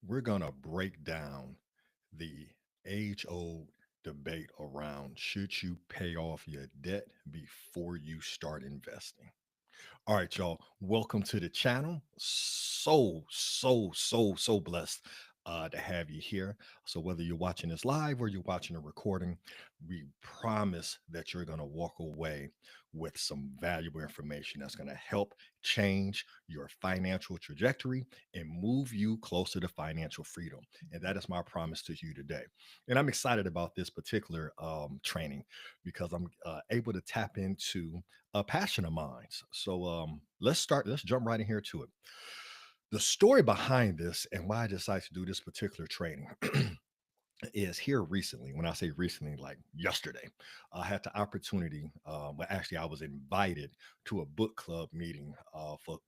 we're going to break down the age old debate around should you pay off your debt before you start investing. All right, y'all. Welcome to the channel. So blessed to have you here. So, whether you're watching this live or you're watching a recording, we promise that you're going to walk away with some valuable information that's going to help change your financial trajectory and move you closer to financial freedom. And that is my promise to you today. And I'm excited about this particular training because I'm able to tap into a passion of mine. So let's start. Let's jump right in here to it. The story behind this and why I decided to do this particular training is here recently. When I say recently, like yesterday, I had the opportunity. Well, actually, I was invited to a book club meeting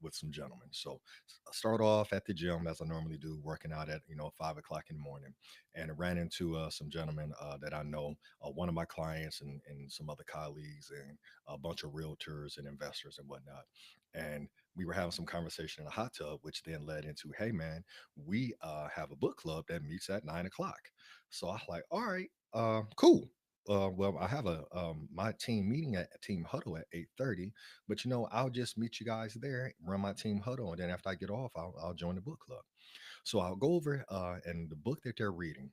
with some gentlemen. So I start off at the gym as I normally do, working out at 5 o'clock in the morning, and I ran into some gentlemen that I know, one of my clients and some other colleagues, and a bunch of realtors and investors and whatnot. And we were having some conversation in a hot tub, which then led into, hey man, we have a book club that meets at 9 o'clock. So I was like, all right, cool. Well, I have a my team meeting at team huddle at 8:30, but I'll just meet you guys there, run my team huddle, and then after I get off, I'll join the book club. So I'll go over and the book that they're reading,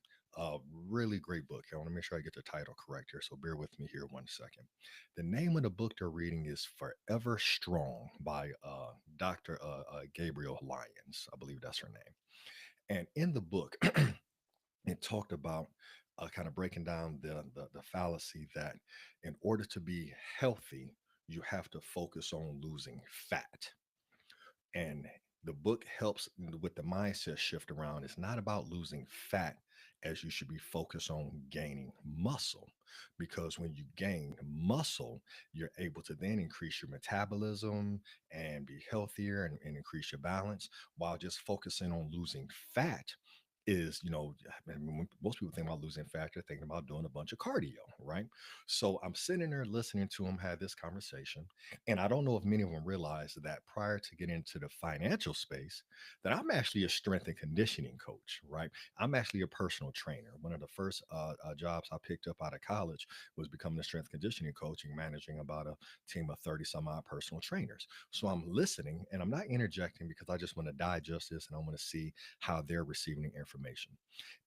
really great book. I want to make sure I get the title correct here, so bear with me here 1 second. The name of the book they're reading is Forever Strong by Dr. Gabriel Lyons. I believe that's her name. And in the book, it talked about kind of breaking down the fallacy that in order to be healthy, you have to focus on losing fat. And the book helps with the mindset shift around. It's not about losing fat as you should be focused on gaining muscle. Because when you gain muscle, you're able to then increase your metabolism and be healthier and increase your balance while just focusing on losing fat is, I mean, when most people think about losing fat, they're thinking about doing a bunch of cardio, right? So I'm sitting there listening to them have this conversation. And I don't know if many of them realize that prior to getting into the financial space, that I'm actually a strength and conditioning coach, right? I'm actually a personal trainer. One of the first jobs I picked up out of college was becoming a strength conditioning coach and managing about a team of 30 some odd personal trainers. So I'm listening and I'm not interjecting because I just want to digest this and I want to see how they're receiving the information.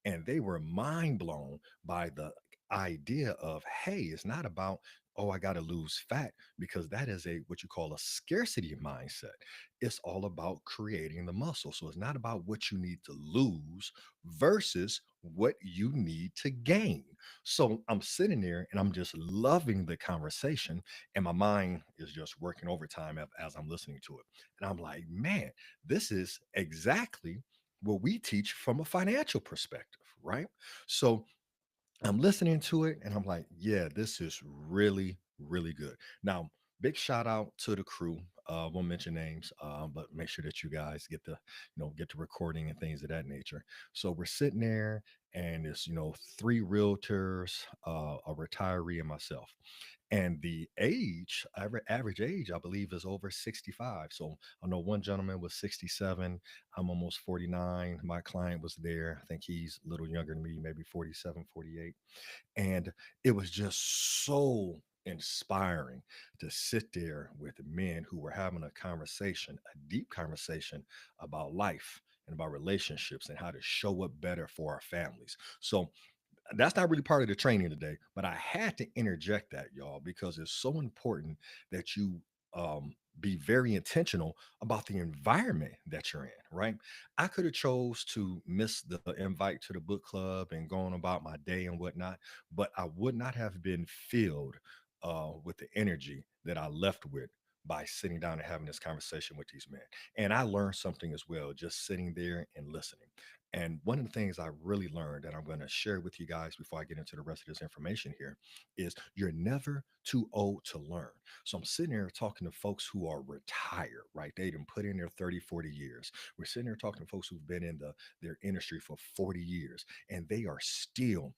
And they were mind blown by the idea of, hey, it's not about, oh, I got to lose fat, because that is a what you call a scarcity mindset. It's all about creating the muscle. So it's not about what you need to lose versus what you need to gain. So I'm sitting there and I'm just loving the conversation, and my mind is just working overtime as I'm listening to it. And I'm like, man, this is exactly what we teach from a financial perspective, right? So I'm listening to it and I'm like, yeah, this is really, really good. Now, big shout out to the crew. Won't mention names, but make sure that you guys get the recording and things of that nature. So we're sitting there and it's, three realtors, a retiree, and myself. And the average age, I believe, is over 65. So I know one gentleman was 67. I'm almost 49. My client was there. I think he's a little younger than me, maybe 47, 48. And it was just so inspiring to sit there with men who were having a conversation, a deep conversation about life and about relationships and how to show up better for our families. So that's not really part of the training today, but I had to interject that, y'all, because it's so important that you be very intentional about the environment that you're in, right? I could have chose to miss the invite to the book club and going about my day and whatnot, but I would not have been filled with the energy that I left with by sitting down and having this conversation with these men. And I learned something as well, just sitting there and listening. And one of the things I really learned that I'm going to share with you guys before I get into the rest of this information here is you're never too old to learn. So I'm sitting here talking to folks who are retired, right? They didn't put in their 30, 40 years. We're sitting here talking to folks who've been in their industry for 40 years, and they are still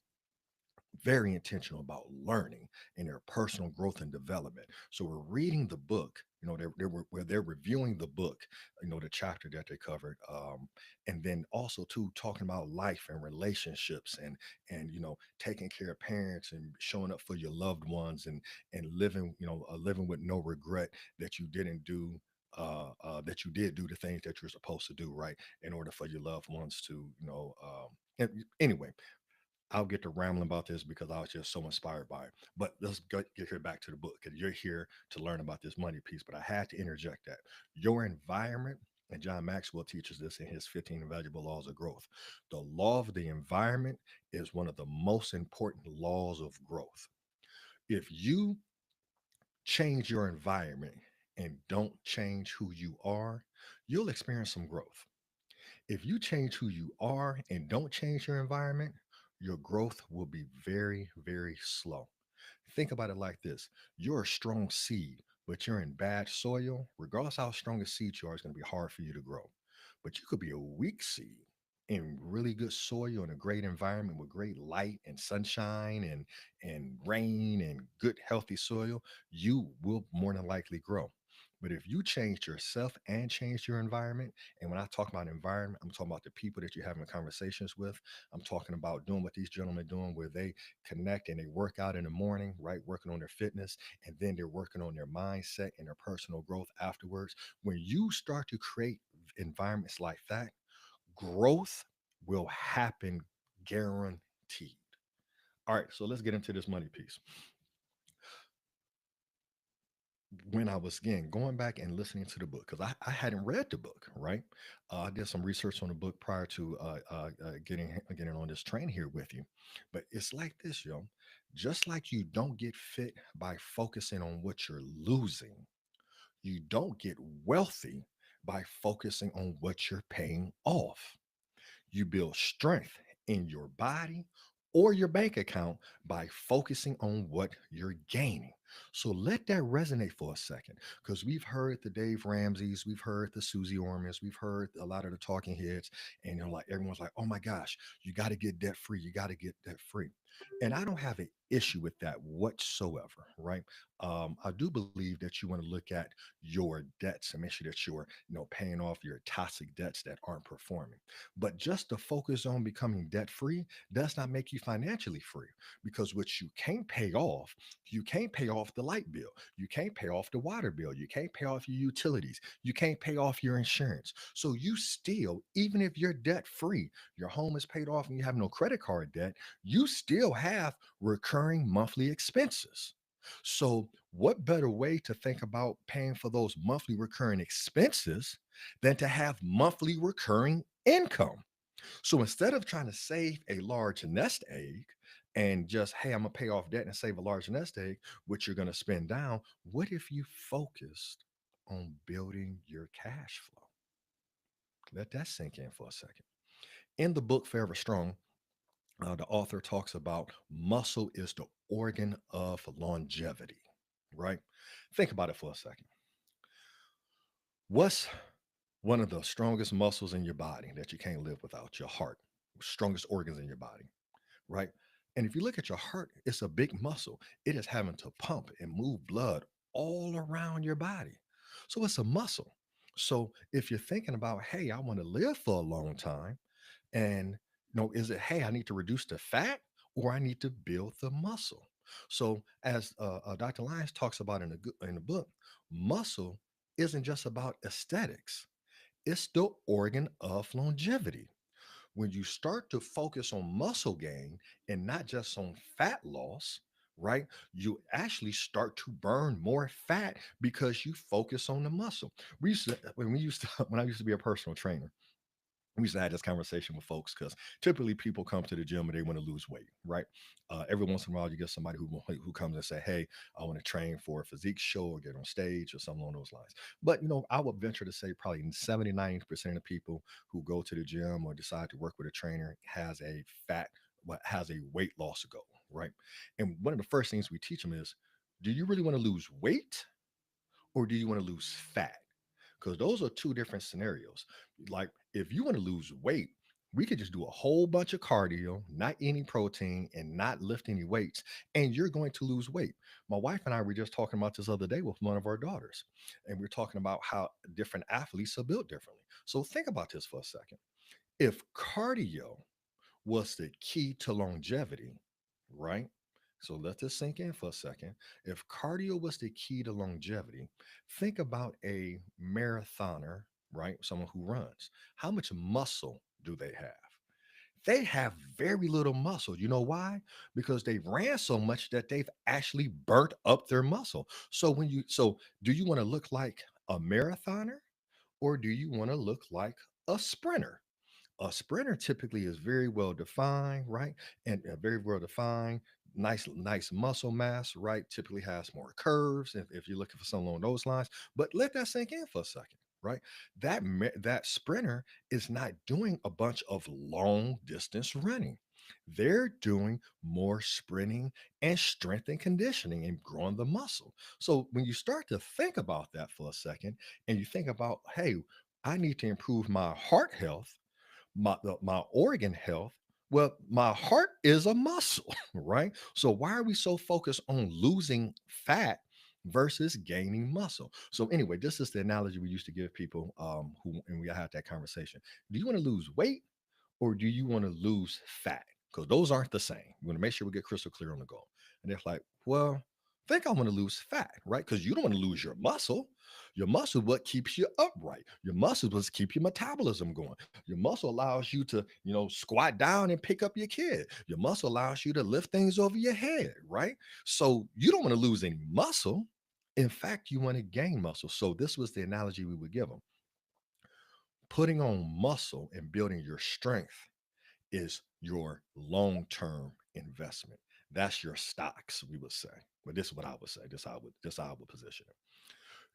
very intentional about learning and their personal growth and development. So we're reading the book, where they're reviewing the book, the chapter that they covered, and then also too talking about life and relationships and taking care of parents and showing up for your loved ones and living, living with no regret that you didn't do. That you did do the things that you're supposed to do, right, in order for your loved ones to, anyway, I'll get to rambling about this because I was just so inspired by it. But let's get here back to the book because you're here to learn about this money piece. But I had to interject that your environment, and John Maxwell teaches this in his 15 Invaluable Laws of Growth. The law of the environment is one of the most important laws of growth. If you change your environment and don't change who you are, you'll experience some growth. If you change who you are and don't change your environment, your growth will be very, very slow. Think about it like this: you're a strong seed, but you're in bad soil. Regardless how strong a seed you are, it's going to be hard for you to grow. But you could be a weak seed in really good soil in a great environment with great light and sunshine and rain and good healthy soil. You will more than likely grow. But if you change yourself and change your environment, and when I talk about environment, I'm talking about the people that you're having conversations with. I'm talking about doing what these gentlemen are doing, where they connect and they work out in the morning, right? Working on their fitness, and then they're working on their mindset and their personal growth afterwards. When you start to create environments like that, growth will happen guaranteed. All right, so let's get into this money piece. When I was again going back and listening to the book, because I hadn't read the book, right? I did some research on the book prior to getting on this train here with you. But it's like this, yo. Just like you don't get fit by focusing on what you're losing, you don't get wealthy by focusing on what you're paying off. You build strength in your body or your bank account by focusing on what you're gaining. So let that resonate for a second, because we've heard the Dave Ramsey's, we've heard the Susie Ormans, we've heard a lot of the talking heads, and like everyone's like, oh my gosh, you got to get debt free, you got to get debt free. And I don't have an issue with that whatsoever, right? I do believe that you want to look at your debts and make sure that you're, paying off your toxic debts that aren't performing. But just to focus on becoming debt free does not make you financially free, because what you can't pay off the light bill, you can't pay off the water bill, you can't pay off your utilities, you can't pay off your insurance. So you still, even if you're debt free, your home is paid off and you have no credit card debt, you still have recurring monthly expenses. So, what better way to think about paying for those monthly recurring expenses than to have monthly recurring income? So instead of trying to save a large nest egg and just, hey, I'm gonna pay off debt and save a large nest egg, which you're gonna spend down, what if you focused on building your cash flow? Let that sink in for a second. In the book Forever Strong, the author talks about muscle is the organ of longevity, right? Think about it for a second. What's one of the strongest muscles in your body that you can't live without? Your heart, strongest organs in your body, right? And if you look at your heart, it's a big muscle. It is having to pump and move blood all around your body. So it's a muscle. So if you're thinking about, hey, I want to live for a long time, and is it, hey, I need to reduce the fat or I need to build the muscle? So as Dr. Lyons talks about in the book, muscle isn't just about aesthetics. It's the organ of longevity. When you start to focus on muscle gain and not just on fat loss, right? You actually start to burn more fat because you focus on the muscle. When I used to be a personal trainer, we used to have this conversation with folks because typically people come to the gym and they want to lose weight, right? Every once in a while, you get somebody who comes and say, "Hey, I want to train for a physique show or get on stage or something along those lines." But I would venture to say probably 70-90% of people who go to the gym or decide to work with a trainer has a weight loss goal, right? And one of the first things we teach them is, do you really want to lose weight or do you want to lose fat? Because those are two different scenarios. Like if you want to lose weight, We could just do a whole bunch of cardio, not any protein, and not lift any weights, and you're going to lose weight. My wife and I were just talking about this other day with one of our daughters, and we're talking about how different athletes are built differently. So think about this for a second. If cardio was the key to longevity, right? So let this sink in for a second. If cardio was the key to longevity, think about a marathoner, right? Someone who runs. How much muscle do they have? They have very little muscle. You know why? Because they ran so much that they've actually burnt up their muscle. So do you want to look like a marathoner or do you want to look like a sprinter? A sprinter typically is very well defined, right? And very well defined, nice muscle mass, right? Typically has more curves if you're looking for something along those lines. But let that sink in for a second, right? That sprinter is not doing a bunch of long distance running. They're doing more sprinting and strength and conditioning and growing the muscle. So when you start to think about that for a second, and you think about, hey, I need to improve my heart health, my organ health. Well, my heart is a muscle, right? So why are we so focused on losing fat versus gaining muscle? So anyway, this is the analogy we used to give people who and we had that conversation. Do you want to lose weight or do you want to lose fat? Because those aren't the same. We want to make sure we get crystal clear on the goal. And they're like, well, I think I want to lose fat, right? Because you don't want to lose your muscle. Your muscle is what keeps you upright. Your muscle is what keep your metabolism going. Your muscle allows you to, squat down and pick up your kid. Your muscle allows you to lift things over your head, right? So you don't want to lose any muscle. In fact, you want to gain muscle. So this was the analogy we would give them. Putting on muscle and building your strength is your long-term investment. That's your stocks, we would say. But this is what I would say. This how I would position it.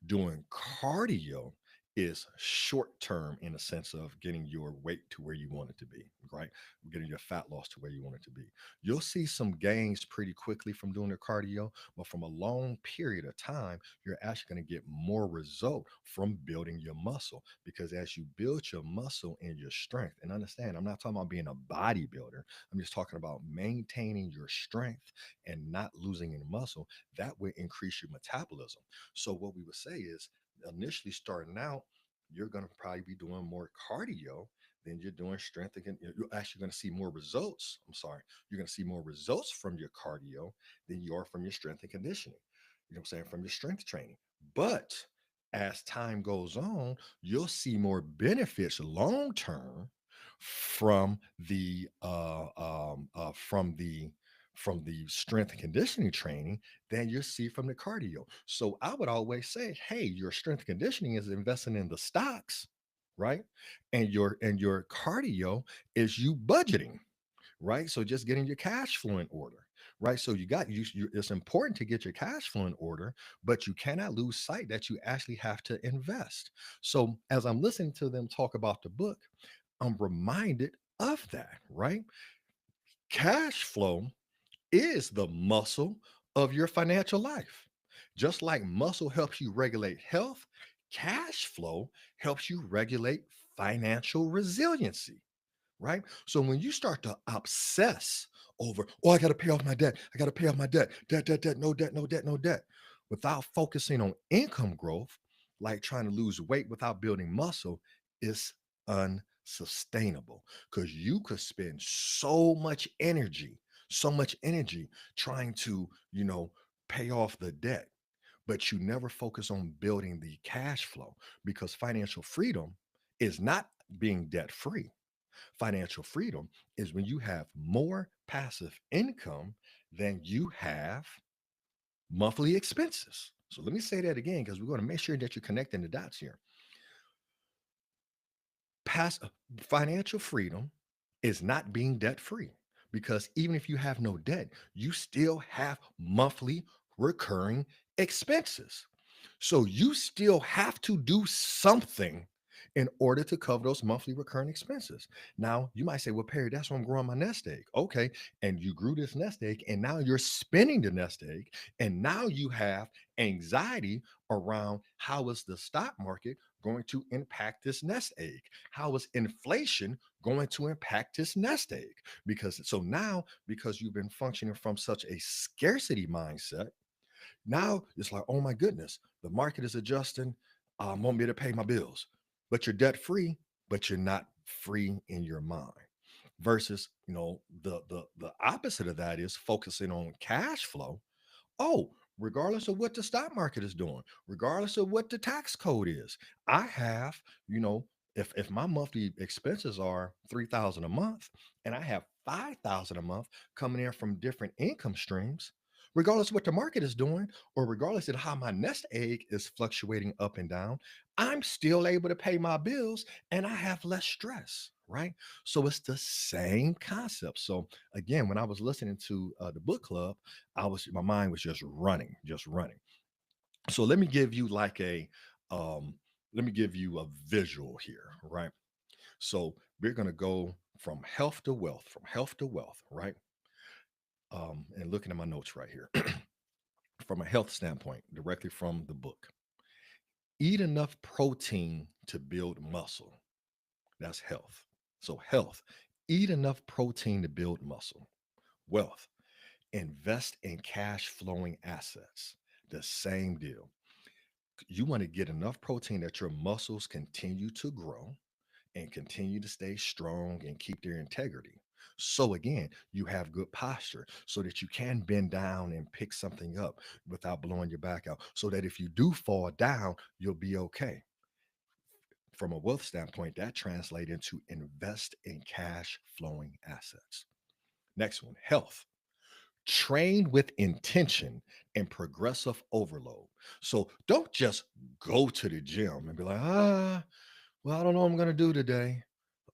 Doing cardio is short term in the sense of getting your weight to where you want it to be, right? Getting your fat loss to where you want it to be. You'll see some gains pretty quickly from doing the cardio, but from a long period of time, you're actually going to get more result from building your muscle because as you build your muscle and your strength, and understand, I'm not talking about being a bodybuilder, I'm just talking about maintaining your strength and not losing any muscle. That will increase your metabolism. So what we would say is initially starting out, you're going to probably be doing more cardio than you're doing strength. Again, you're actually going to see more results. I'm sorry, you're going to see more results from your cardio than you are from your strength and conditioning. You know what I'm saying? From your strength training. But as time goes on, you'll see more benefits long term from the strength and conditioning training than you see from the cardio. So I would always say, hey, your strength and conditioning is investing in the stocks, right? And your cardio is you budgeting, right? So just getting your cash flow in order, right? So it's important to get your cash flow in order, but you cannot lose sight that you actually have to invest. So as I'm listening to them talk about the book, I'm reminded of that, right? Cash flow is the muscle of your financial life. Just like muscle helps you regulate health, cash flow helps you regulate financial resiliency, right? So when you start to obsess over, oh, I got to pay off my debt, I got to pay off my debt, no debt, no debt, no debt, without focusing on income growth, like trying to lose weight without building muscle, is unsustainable because you could spend so much energy trying to, pay off the debt, but you never focus on building the cash flow because financial freedom is not being debt free. Financial freedom is when you have more passive income than you have monthly expenses. So let me say that again because we're going to make sure that you're connecting the dots here. Pass Financial freedom is not being debt free because even if you have no debt, you still have monthly recurring expenses. So you still have to do something in order to cover those monthly recurring expenses. Now, you might say, well, Perry, that's why I'm growing my nest egg. Okay. And you grew this nest egg, and now you're spending the nest egg. And now you have anxiety around how is the stock market going to impact this nest egg? How is inflation going to impact this nest egg? Because so now, because you've been functioning from such a scarcity mindset, now it's like, oh my goodness, the market is adjusting. I won't be able to pay my bills, but you're debt free, but you're not free in your mind. Versus, the opposite of that is focusing on cash flow. Oh, regardless of what the stock market is doing, regardless of what the tax code is, I have, you know, if my monthly expenses are 3,000 a month and I have 5,000 a month coming in from different income streams, regardless of what the market is doing, or regardless of how my nest egg is fluctuating up and down, I'm still able to pay my bills and I have less stress, right? So it's the same concept. So again, when I was listening to the book club, my mind was just running, just running. So um let me give you a visual here, right? So we're going to go from health to wealth, right? And looking at my notes right here, from a health standpoint, directly from the book. Eat enough protein to build muscle. That's health. So health, eat enough protein to build muscle. Wealth, invest in cash flowing assets. The same deal. You want to get enough protein that your muscles continue to grow and continue to stay strong and keep their integrity. So again, you have good posture so that you can bend down and pick something up without blowing your back out. So that if you do fall down, you'll be okay. From a wealth standpoint, that translates into invest in cash flowing assets. Next one, health. Train with intention and progressive overload. So don't just go to the gym and be like, well, I don't know what I'm going to do today.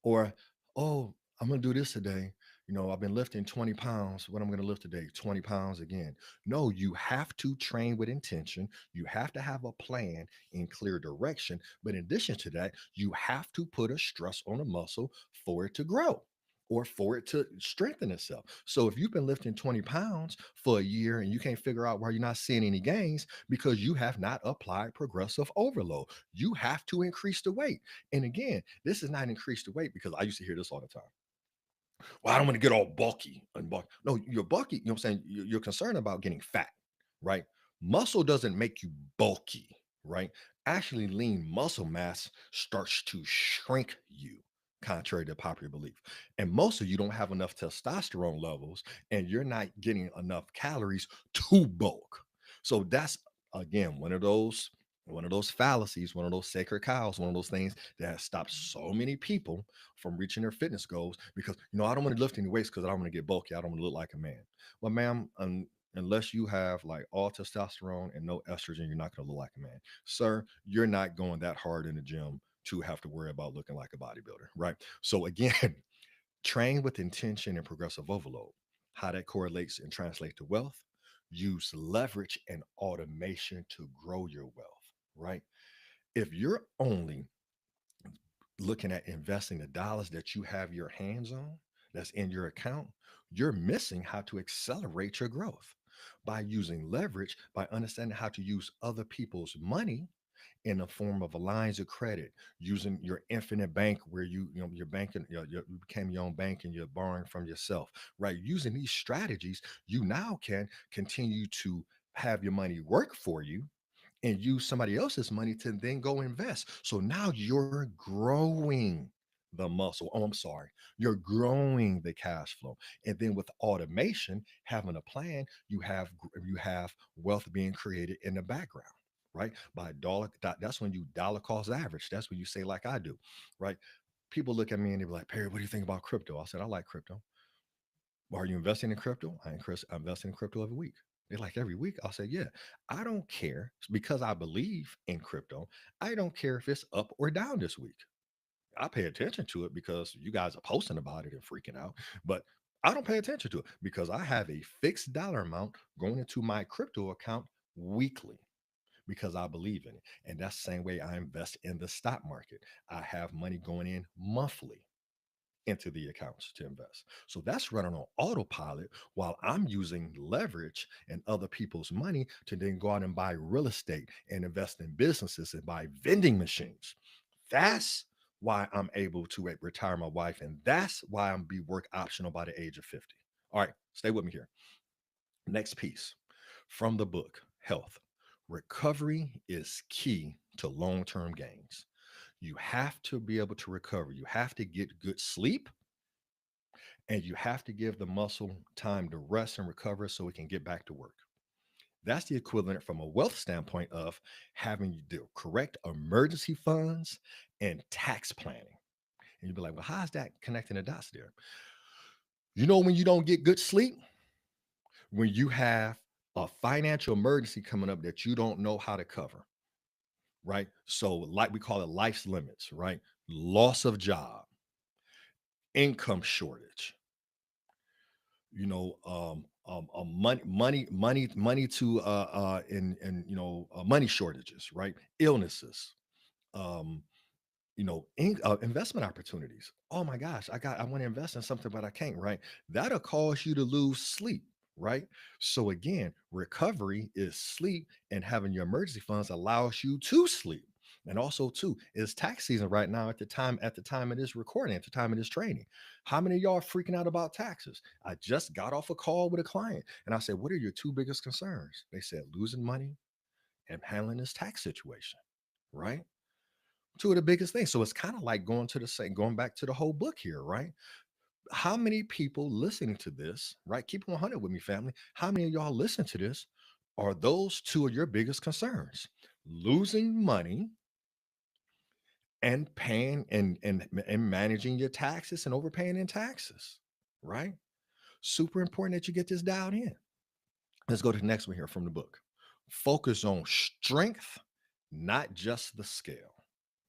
Or, oh, I'm going to do this today. I've been lifting 20 pounds. What I'm going to lift today? 20 pounds again. No, you have to train with intention. You have to have a plan in clear direction. But in addition to that, you have to put a stress on a muscle for it to grow or for it to strengthen itself. So if you've been lifting 20 pounds for a year and you can't figure out why you're not seeing any gains because you have not applied progressive overload, you have to increase the weight. And again, this is not increase the weight because I used to hear this all the time. Well, I don't want to get all bulky and bulky. No, you're bulky. You know what I'm saying? You're concerned about getting fat, right? Muscle doesn't make you bulky, right? Actually, lean muscle mass starts to shrink you, contrary to popular belief. And most of you don't have enough testosterone levels and you're not getting enough calories to bulk. So that's again one of those fallacies, one of those sacred cows, one of those things that has stopped so many people from reaching their fitness goals because I don't want to lift any weights because I don't want to get bulky. I don't want to look like a man. Well, ma'am, unless you have like all testosterone and no estrogen, you're not going to look like a man, sir. You're not going that hard in the gym to have to worry about looking like a bodybuilder, right? So again, train with intention and progressive overload. How that correlates and translates to wealth. Use leverage and automation to grow your wealth, right? If you're only looking at investing the dollars that you have your hands on, that's in your account, you're missing how to accelerate your growth by using leverage, by understanding how to use other people's money in the form of a lines of credit, using your infinite bank where you're banking, you became your own bank and you're borrowing from yourself, right? Using these strategies, you now can continue to have your money work for you and use somebody else's money to then go invest. So now you're growing the muscle. Oh, I'm sorry. You're growing the cash flow. And then with automation, having a plan, you have wealth being created in the background, right? By dollar, that's when you dollar cost average. That's when you say like I do, right? People look at me and they're like, Perry, what do you think about crypto? I said, I like crypto. Well, are you investing in crypto? I'm investing in crypto every week. They're like, every week? I'll say, yeah. I don't care because I believe in crypto. I don't care if it's up or down this week. I pay attention to it because you guys are posting about it and freaking out. But I don't pay attention to it because I have a fixed dollar amount going into my crypto account weekly because I believe in it. And that's the same way I invest in the stock market. I have money going in monthly into the accounts to invest. So that's running on autopilot while I'm using leverage and other people's money to then go out and buy real estate and invest in businesses and buy vending machines. That's why I'm able to retire my wife, and that's why I'm be work optional by the age of 50. All right, stay with me here. Next piece from the book, Health. Recovery is key to long-term gains. You have to be able to recover. You have to get good sleep, and you have to give the muscle time to rest and recover so it can get back to work. That's the equivalent from a wealth standpoint of having the correct emergency funds and tax planning. And you'd be like, well, how's that connecting the dots there? You know, when you don't get good sleep, when you have a financial emergency coming up that you don't know how to cover, right? So, like we call it life's limits, right? Loss of job, income shortage, money to money shortages, right? Illnesses, um, investment opportunities. Oh my gosh, I want to invest in something, but I can't, right? That'll cause you to lose sleep, right? So again, recovery is sleep, and having your emergency funds allows you to sleep. And also, too, it's tax season right now at the time of this recording, at the time of this training. How many of y'all are freaking out about taxes? I just got off a call with a client and I said, what are your two biggest concerns? They said losing money and handling this tax situation, right? Two of the biggest things. So it's kind of like going back to the whole book here, right? How many people listening to this, right? Keep it 100 with me, family. How many of y'all listen to this? Are those two of your biggest concerns? Losing money and paying and managing your taxes and overpaying in taxes, right? Super important that you get this dialed in. Let's go to the next one here from the book. Focus on strength, not just the scale,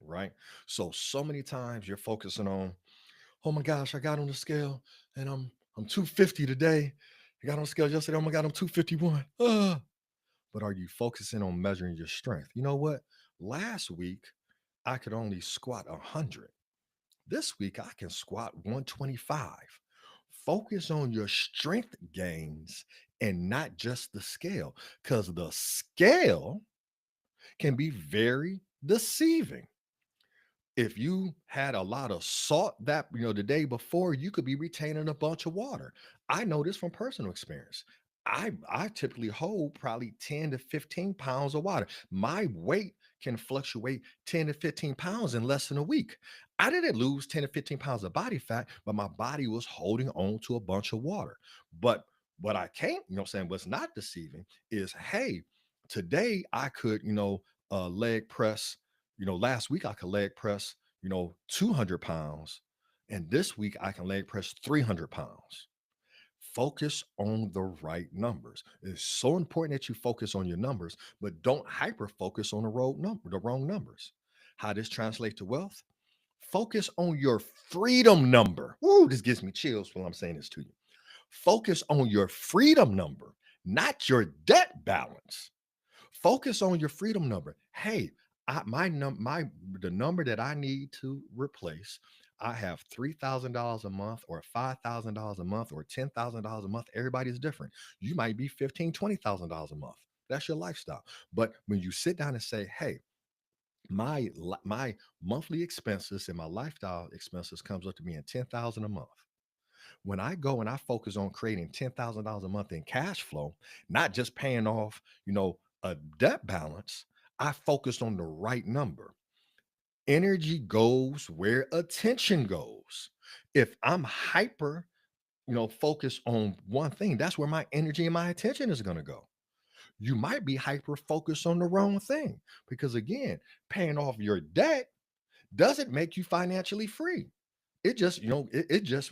right? So many times you're focusing on, oh my gosh, I got on the scale and I'm 250 today. I got on the scale yesterday. Oh my God, I'm 251. But are you focusing on measuring your strength? You know what? Last week I could only squat 100. This week I can squat 125. Focus on your strength gains and not just the scale, because the scale can be very deceiving. If you had a lot of salt that the day before, you could be retaining a bunch of water. I know this from personal experience. I typically hold probably 10 to 15 pounds of water. My weight can fluctuate 10 to 15 pounds in less than a week. I didn't lose 10 to 15 pounds of body fat, but my body was holding on to a bunch of water. But what I can't, saying what's not deceiving is, hey, today I could, leg press, last week I could leg press, 200 pounds. And this week I can leg press 300 pounds. Focus on the right numbers. It's so important that you focus on your numbers, but don't hyper focus on the wrong numbers. How this translates to wealth? Focus on your freedom number. Woo, this gives me chills when I'm saying this to you. Focus on your freedom number, not your debt balance. Focus on your freedom number. Hey, my the number that I need to replace. I have $3,000 a month, or $5,000 a month, or $10,000 a month. Everybody's different. You might be 15, $20,000 a month. That's your lifestyle. But when you sit down and say, "Hey, my monthly expenses and my lifestyle expenses comes up to being 10,000 a month." When I go and I focus on creating $10,000 a month in cash flow, not just paying off, a debt balance, I focused on the right number. Energy goes where attention goes. If I'm hyper, focused on one thing, that's where my energy and my attention is going to go. You might be hyper focused on the wrong thing, because again, paying off your debt doesn't make you financially free. It just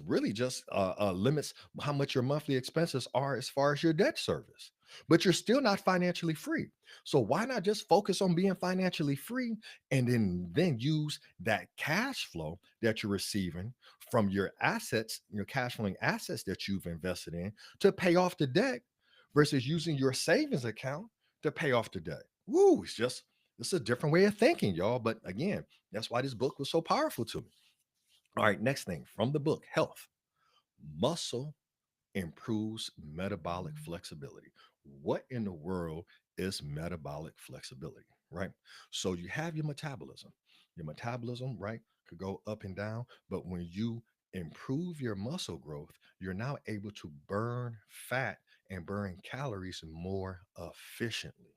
really just limits how much your monthly expenses are as far as your debt service. But you're still not financially free. So why not just focus on being financially free, and then use that cash flow that you're receiving from your assets, your cash flowing assets that you've invested in, to pay off the debt, versus using your savings account to pay off the debt. Woo, it's a different way of thinking, y'all. But again, that's why this book was so powerful to me. All right, next thing from the book, Health. Muscle improves metabolic flexibility. What in the world is metabolic flexibility, right? So you have your metabolism. Your metabolism, right, could go up and down. But when you improve your muscle growth, you're now able to burn fat and burn calories more efficiently.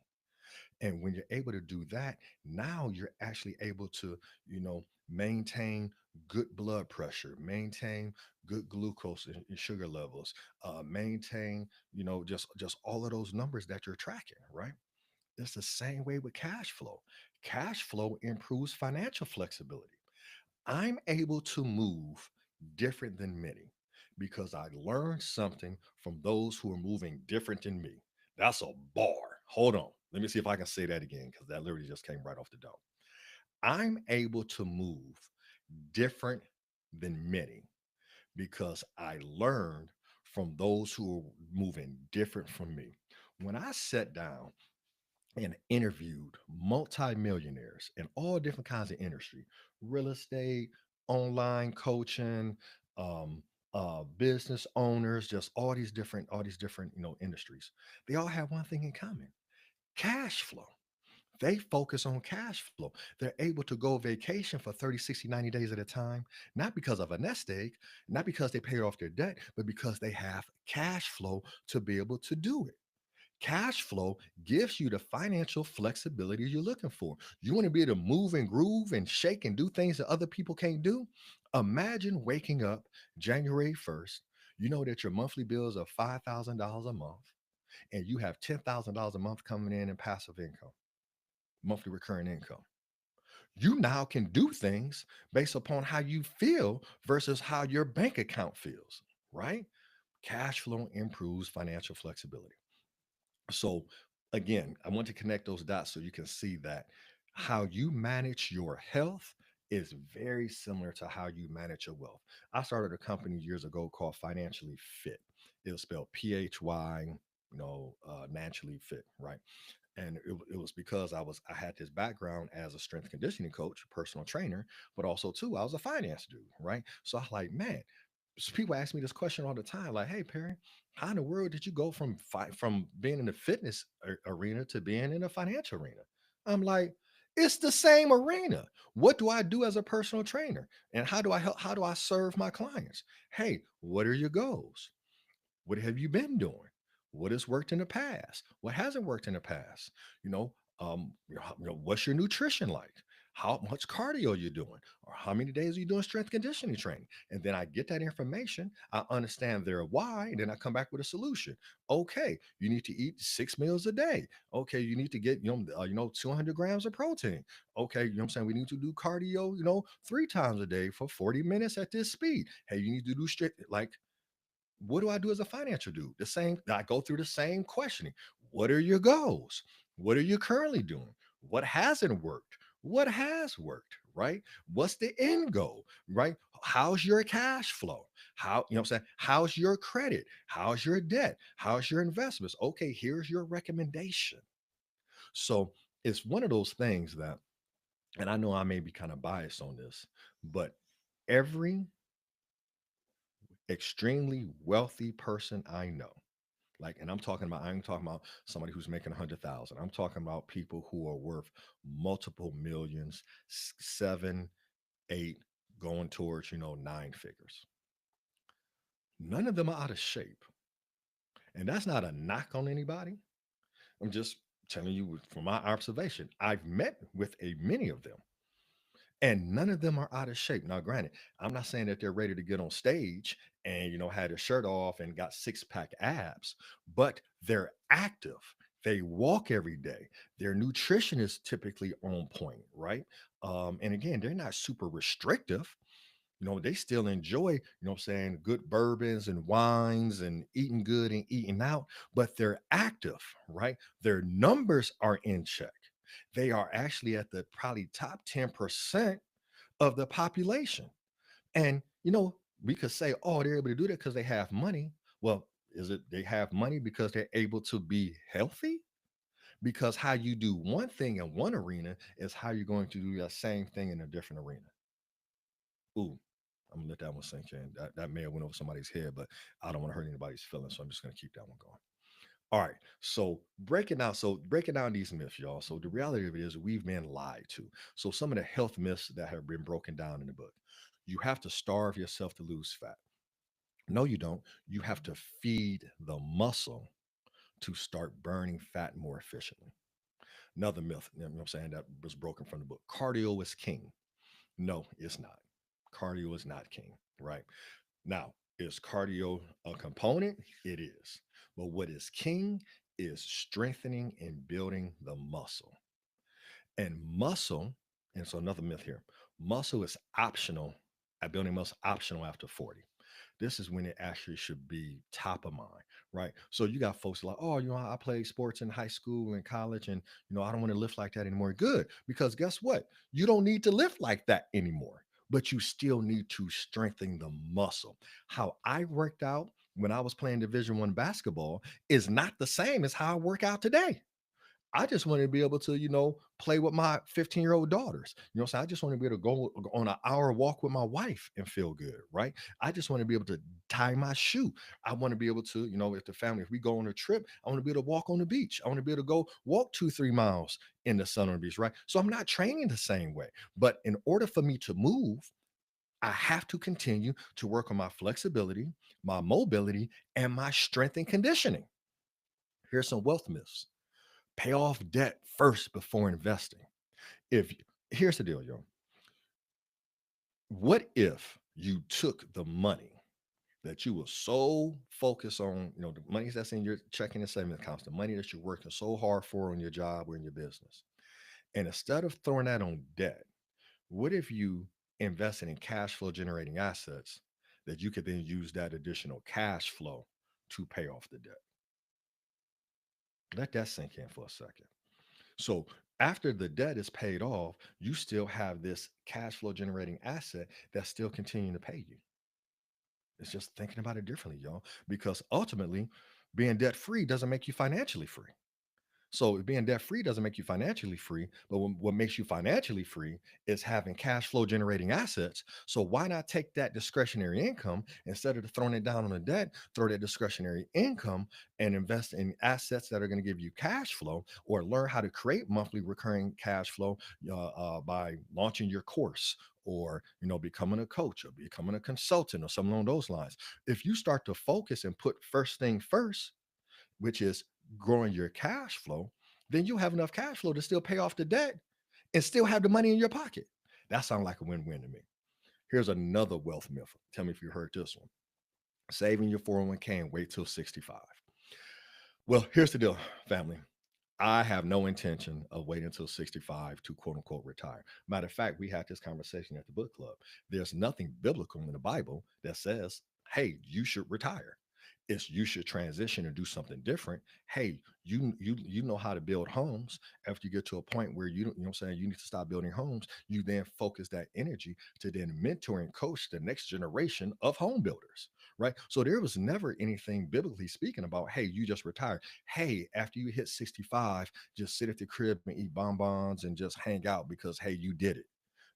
And when you're able to do that, now you're actually able to, maintain good blood pressure, maintain good glucose and sugar levels, maintain, just all of those numbers that you're tracking, right? It's the same way with cash flow. Cash flow improves financial flexibility. I'm able to move different than many because I learned something from those who are moving different than me. That's a bar. Hold on. Let me see if I can say that again because that literally just came right off the dome. I'm able to move different than many because I learned from those who are moving different from me. When I sat down and interviewed multimillionaires in all different kinds of industry, real estate, online coaching, um, business owners, just all these different industries. They all have one thing in common: cash flow. They focus on cash flow. They're able to go vacation for 30, 60, 90 days at a time, not because of a nest egg, not because they paid off their debt, but because they have cash flow to be able to do it. Cash flow gives you the financial flexibility you're looking for. You want to be able to move and groove and shake and do things that other people can't do? Imagine waking up January 1st. You know that your monthly bills are $5,000 a month and you have $10,000 a month coming in passive income, monthly recurring income. You now can do things based upon how you feel versus how your bank account feels, right? Cash flow improves financial flexibility. So again, I want to connect those dots so you can see that how you manage your health is very similar to how you manage your wealth. I started a company years ago called Financially Fit. It was spelled PHY, naturally fit, right? And it was because I had this background as a strength conditioning coach, personal trainer, but also too I was a finance dude, right? So I was like, man, so people ask me this question all the time, like, "Hey, Perry, how in the world did you go from being in the fitness arena to being in the financial arena?" I'm like, "It's the same arena. What do I do as a personal trainer, and how do I help? How do I serve my clients? Hey, what are your goals? What have you been doing? What has worked in the past? What hasn't worked in the past? What's your nutrition like? How much cardio are you doing? Or how many days are you doing strength conditioning training?" And then I get that information. I understand their why, and then I come back with a solution. Okay, you need to eat 6 meals a day. Okay, you need to get 200 grams of protein. Okay, you know what I'm saying. We need to do cardio, 3 times a day for 40 minutes at this speed. Hey, you need to do strict like what do I do as a financial dude? The same, I go through the same questioning. What are your goals? What are you currently doing? What hasn't worked? What has worked? Right? What's the end goal? Right? How's your cash flow? What I'm saying? How's your credit? How's your debt? How's your investments? Okay, here's your recommendation. So it's one of those things that, and I know I may be kind of biased on this, but every extremely wealthy person I know, like, and I ain't talking about somebody who's making 100,000. I'm talking about people who are worth multiple millions, seven, eight, going towards, nine figures. None of them are out of shape. And that's not a knock on anybody. I'm just telling you from my observation. I've met with a many of them, and none of them are out of shape. Now, granted, I'm not saying that they're ready to get on stage and had their shirt off and got six-pack abs, but they're active. They walk every day. Their nutrition is typically on point, right? And again, they're not super restrictive. They still enjoy, what I'm saying, good bourbons and wines and eating good and eating out, but they're active, right? Their numbers are in check. They are actually at the probably top 10% of the population. And, we could say, oh, they're able to do that because they have money. Well, is it they have money because they're able to be healthy? Because how you do one thing in one arena is how you're going to do that same thing in a different arena. Ooh, I'm gonna let that one sink in. That may have went over somebody's head, but I don't want to hurt anybody's feelings, so I'm just gonna keep that one going. All right. So breaking down these myths, y'all. So the reality of it is we've been lied to. So some of the health myths that have been broken down in the book. You have to starve yourself to lose fat. No, you don't. You have to feed the muscle to start burning fat more efficiently. Another myth, you know what I'm saying, that was broken from the book. Cardio is king. No, it's not. Cardio is not king, right? Now, is cardio a component? It is. But what is king is strengthening and building the muscle. And muscle, and so another myth here, muscle is optional at building muscle optional after 40. This is when it actually should be top of mind, right? So you got folks like, oh, I played sports in high school and college, and I don't want to lift like that anymore. Good, because guess what? You don't need to lift like that anymore, but you still need to strengthen the muscle. How I worked out when I was playing Division 1 basketball is not the same as how I work out today. I just want to be able to, play with my 15-year-old daughters. So I just want to be able to go on an hour walk with my wife and feel good, right? I just want to be able to tie my shoe. I want to be able to, if the family, if we go on a trip, I want to be able to walk on the beach. I want to be able to go walk 2, 3 miles in the sun on the beach, right? So I'm not training the same way. But in order for me to move, I have to continue to work on my flexibility, my mobility, and my strength and conditioning. Here's some wealth myths. Pay off debt first before investing. If Here's the deal, yo. What if you took the money that you were so focused on, the money that's in your checking and savings accounts, the money that you're working so hard for in your job or in your business, and instead of throwing that on debt, what if you invested in cash flow generating assets that you could then use that additional cash flow to pay off the debt? Let that sink in for a second. So after the debt is paid off, you still have this cash flow generating asset that's still continuing to pay you. It's just thinking about it differently, y'all, because ultimately being debt free doesn't make you financially free. So being debt free doesn't make you financially free, but what makes you financially free is having cash flow generating assets. So why not take that discretionary income instead of throwing it down on the debt, throw that discretionary income and invest in assets that are going to give you cash flow, or learn how to create monthly recurring cash flow by launching your course, or becoming a coach or becoming a consultant or something along those lines. If you start to focus and put first thing first, which is growing your cash flow, then you have enough cash flow to still pay off the debt and still have the money in your pocket. That sounds like a win-win to me. Here's another wealth myth. Tell me if you heard this one. Saving your 401k and wait till 65. Well, here's the deal, family. I have no intention of waiting until 65 to quote unquote retire. Matter of fact, we had this conversation at the book club. There's nothing biblical in the Bible that says, hey, you should retire. It's you should transition and do something different. Hey, you know how to build homes. After you get to a point where you know what I'm saying, you need to stop building homes, you then focus that energy to then mentor and coach the next generation of home builders. Right. So there was never anything biblically speaking about, hey, you just retire. Hey, after you hit 65, just sit at the crib and eat bonbons and just hang out because, hey, you did it.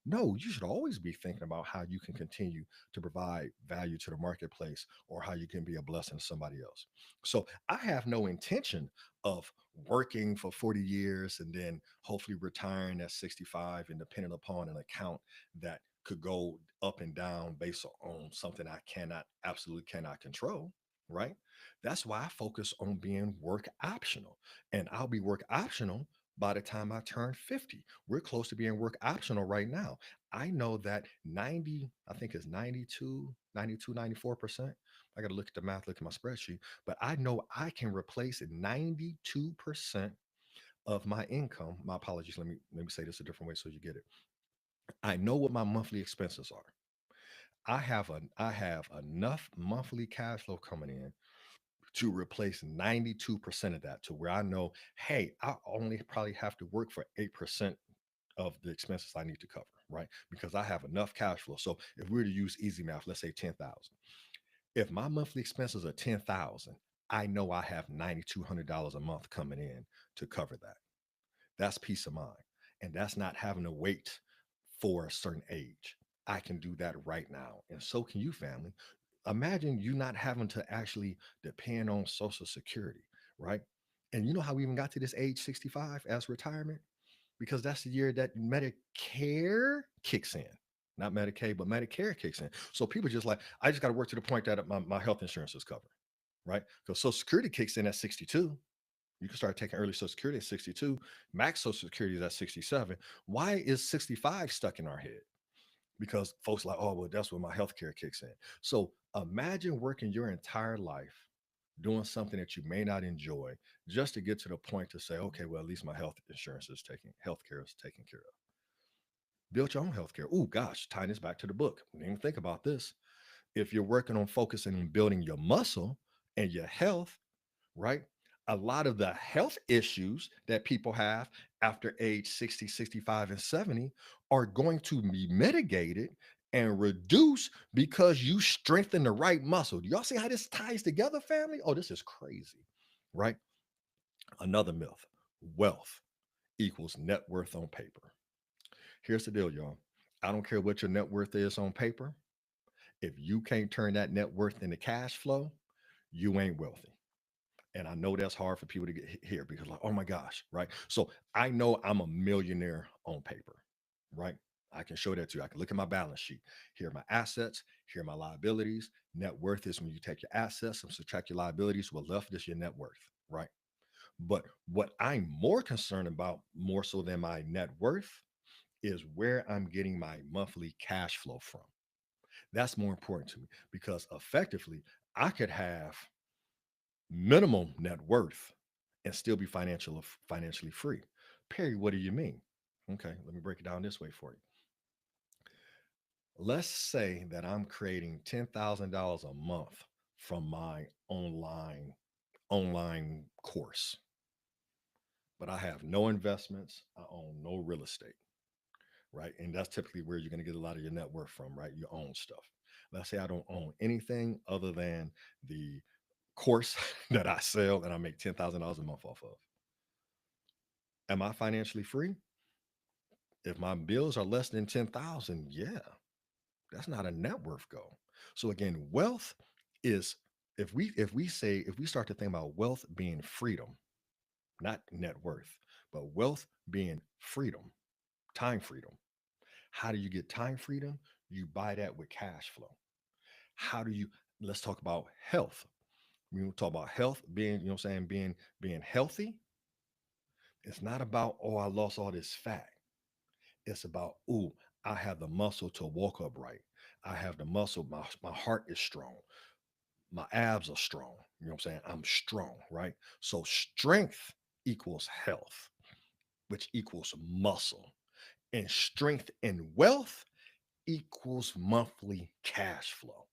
No, you should always be thinking about how you can continue to provide value to the marketplace or how you can be a blessing to somebody else. So I have no intention of working for 40 years and then hopefully retiring at 65 and depending upon an account that could go up and down based on something I absolutely cannot control. Right. That's why I focus on being work optional. And I'll be work optional by the time I turn 50. We're close to being work optional right now. I know that 90, I think it's 94%. I got to look at the math, look at my spreadsheet, but I know I can replace 92% of my income. My apologies. Let me say this a different way so you get it. I know what my monthly expenses are. I have enough monthly cash flow coming in to replace 92% of that, to where I know, hey, I only probably have to work for 8% of the expenses I need to cover, right? Because I have enough cash flow. So if we were to use easy math, let's say 10,000. If my monthly expenses are 10,000, I know I have $9,200 a month coming in to cover that. That's peace of mind. And that's not having to wait for a certain age. I can do that right now. And so can you, family. Imagine you not having to actually depend on Social Security, right? And you know how we even got to this age 65 as retirement? Because that's the year that Medicare kicks in. Not Medicaid, but Medicare kicks in. So people just like, I just got to work to the point that my health insurance is covered, right? Because Social Security kicks in at 62. You can start taking early Social Security at 62. Max Social Security is at 67. Why is 65 stuck in our head? Because folks are like, oh, well, that's when my health care kicks in. So imagine working your entire life doing something that you may not enjoy just to get to the point to say, okay, well, at least my health care is taken care of. Build your own health care. Oh, gosh, tying this back to the book. We didn't even think about this. If you're working on focusing on building your muscle and your health, right? A lot of the health issues that people have after age 60, 65, and 70 are going to be mitigated and reduced because you strengthen the right muscle. Do y'all see how this ties together, family? Oh, this is crazy, right? Another myth: wealth equals net worth on paper. Here's the deal, y'all. I don't care what your net worth is on paper. If you can't turn that net worth into cash flow, you ain't wealthy. And I know that's hard for people to get here because, like, oh my gosh, right? So I know I'm a millionaire on paper, right? I can show that to you. I can look at my balance sheet. Here are my assets. Here are my liabilities. Net worth is when you take your assets and subtract your liabilities. What left is your net worth, right? But what I'm more concerned about, more so than my net worth, is where I'm getting my monthly cash flow from. That's more important to me because effectively, I could have minimum net worth and still be financially free. Perry, what do you mean? Okay, let me break it down this way for you. Let's say that I'm creating $10,000 a month from my online course, but I have no investments. I own no real estate, right? And that's typically where you're going to get a lot of your net worth from, right? You own stuff. Let's say I don't own anything other than the course that I sell and I make $10,000 a month off of. Am I financially free? If my bills are less than 10,000, yeah, that's not a net worth goal. So again, wealth is, if we start to think about wealth being freedom, not net worth, but wealth being freedom, time freedom. How do you get time freedom? You buy that with cash flow. How do you Let's talk about health. We talk about health being, you know what I'm saying, being healthy. It's not about, oh, I lost all this fat. It's about, ooh, I have the muscle to walk upright. I have the muscle, my heart is strong. My abs are strong. You know what I'm saying? I'm strong, right? So strength equals health, which equals muscle. And strength and wealth equals monthly cash flow.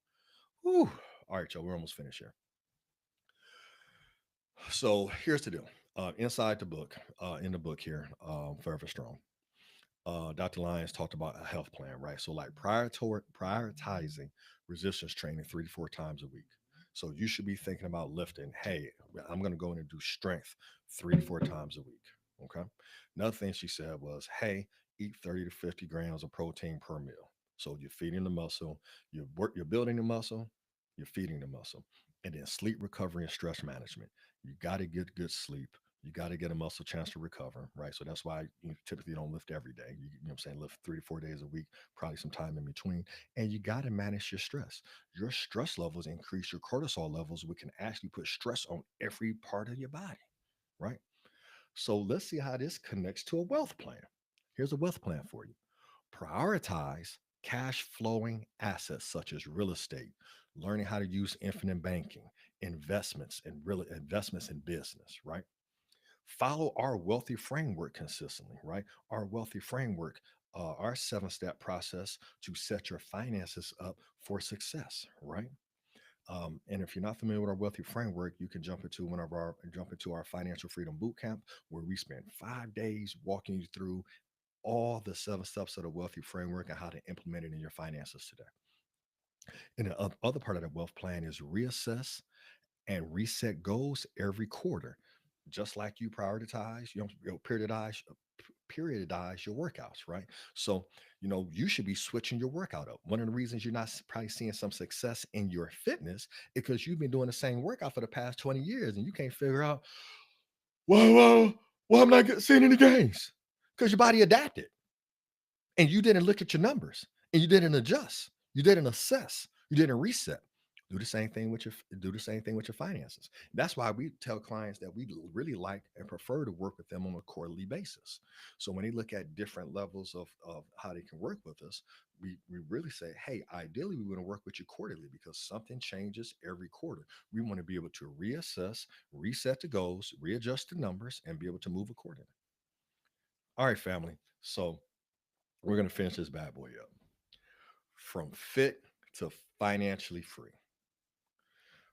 Whew. All right, y'all, we're almost finished here. So here's the deal. Inside the book, in the book here, Forever Strong, Dr. Lyons talked about a health plan, right? So, like prioritizing resistance training 3 to 4 times a week. So, you should be thinking about lifting. Hey, I'm going to go in and do strength 3 to 4 times a week. Okay. Another thing she said was, hey, eat 30 to 50 grams of protein per meal. So, you're feeding the muscle, you're building the muscle, you're feeding the muscle. And then sleep recovery and stress management. You got to get good sleep. You got to get a muscle chance to recover, right? So that's why you typically don't lift every day. You know what I'm saying? Lift 3 to 4 days a week, probably some time in between. And you got to manage your stress. Your stress levels increase your cortisol levels, which can actually put stress on every part of your body, right? So let's see how this connects to a wealth plan. Here's a wealth plan for you. Prioritize cash flowing assets such as real estate, learning how to use infinite banking, investments in business, right? Follow our wealthy framework consistently, right? Our wealthy framework, our 7 step process to set your finances up for success, right? And if you're not familiar with our wealthy framework, you can jump into our financial freedom boot camp, where we spend 5 days walking you through all the 7 steps of the wealthy framework and how to implement it in your finances today. And the other part of the wealth plan is reassess and reset goals every quarter, just like you prioritize, periodize, periodize your workouts, right? So, you should be switching your workout up. One of the reasons you're not probably seeing some success in your fitness is because you've been doing the same workout for the past 20 years and you can't figure out why I'm not seeing any gains because your body adapted and you didn't look at your numbers and you didn't adjust, you didn't assess, you didn't reset. Do the same thing with your finances. That's why we tell clients that we really like and prefer to work with them on a quarterly basis. So when they look at different levels of how they can work with us, we really say, hey, ideally we want to work with you quarterly because something changes every quarter. We want to be able to reassess, reset the goals, readjust the numbers, and be able to move accordingly. All right, family. So we're going to finish this bad boy up. From fit to financially free.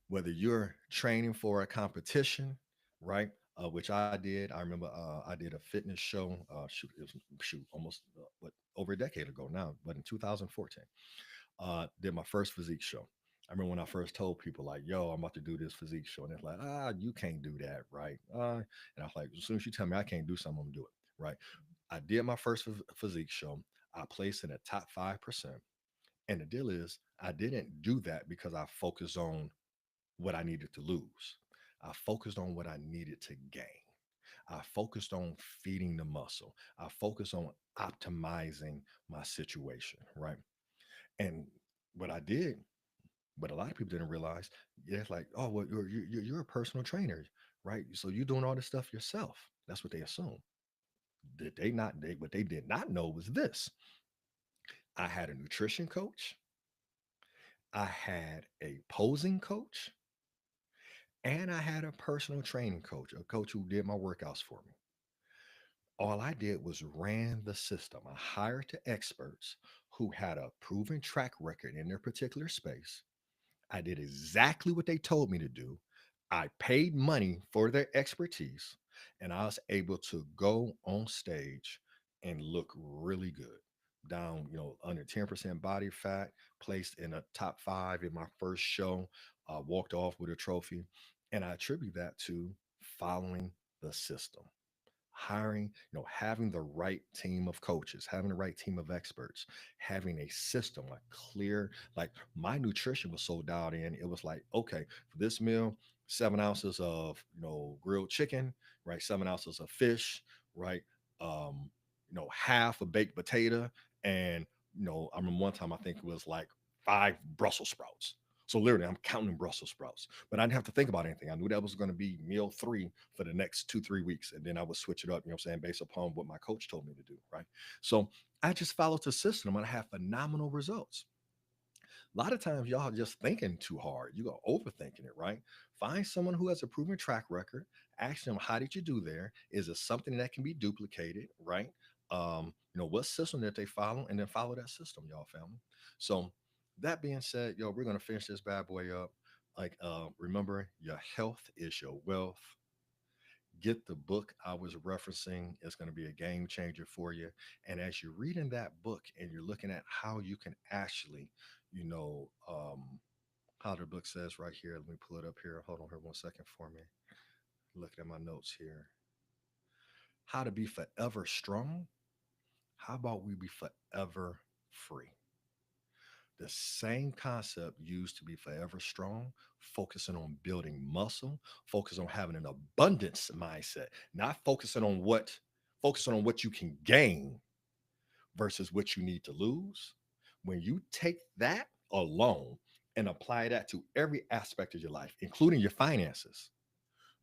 Whether you're training for a competition, right? Which I did. I remember I did a fitness show. Shoot, almost what over a decade ago now, but in 2014, did my first physique show. I remember when I first told people like, "Yo, I'm about to do this physique show," and it's like, you can't do that, right?" And I was like, "As soon as you tell me I can't do something, I'm gonna do it, right?" I did my first physique show. I placed in the top 5%. And the deal is, I didn't do that because I focused on what I needed to lose. I focused on what I needed to gain. I focused on feeding the muscle. I focused on optimizing my situation, right? And what I did, but a lot of people didn't realize, yeah, it's like, oh, well, you're a personal trainer, right? So you're doing all this stuff yourself. That's what they assume. Did they not? What they did not know was this: I had a nutrition coach, I had a posing coach, and I had a personal training coach, a coach who did my workouts for me. All I did was ran the system. I hired the experts who had a proven track record in their particular space. I did exactly what they told me to do. I paid money for their expertise, and I was able to go on stage and look really good. Down, under 10% body fat, placed in a top five in my first show, walked off with a trophy. And I attribute that to following the system, hiring, having the right team of coaches, having the right team of experts, having a system, like clear, like my nutrition was so dialed in. It was like, okay, for this meal, 7 ounces of, grilled chicken, right? 7 ounces of fish, right? Half a baked potato. And, I remember one time I think it was like 5 Brussels sprouts. So literally, I'm counting Brussels sprouts, but I didn't have to think about anything. I knew that was going to be meal three for the next 2, 3 weeks, and then I would switch it up. I'm saying, based upon what my coach told me to do. Right. So I just followed the system, and I have phenomenal results. A lot of times, y'all just thinking too hard. You go overthinking it. Right. Find someone who has a proven track record. Ask them, how did you do there? Is it something that can be duplicated? Right. What system that they follow, and then follow that system, y'all, family. So that being said, yo, we're gonna finish this bad boy up. Like, remember, your health is your wealth. Get the book I was referencing. It's going to be a game changer for you. And as you're reading that book and you're looking at how you can actually, you know, how the book says right here. Let me pull it up here. Hold on here 1 second for me. Looking at my notes here. How to be forever strong. How about we be forever free? The same concept used to be forever strong, focusing on building muscle, focusing on having an abundance mindset, not focusing on what you can gain versus what you need to lose. When you take that alone and apply that to every aspect of your life, including your finances,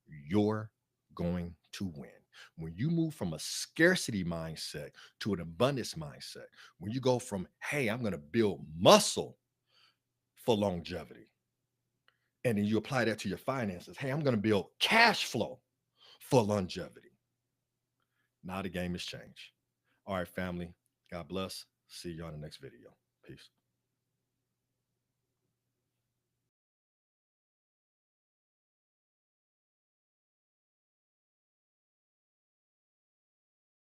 you're going to win. When you move from a scarcity mindset to an abundance mindset, when you go from, hey, I'm going to build muscle for longevity, and then you apply that to your finances, hey, I'm going to build cash flow for longevity. Now the game has changed. All right, family. God bless. See you on the next video. Peace.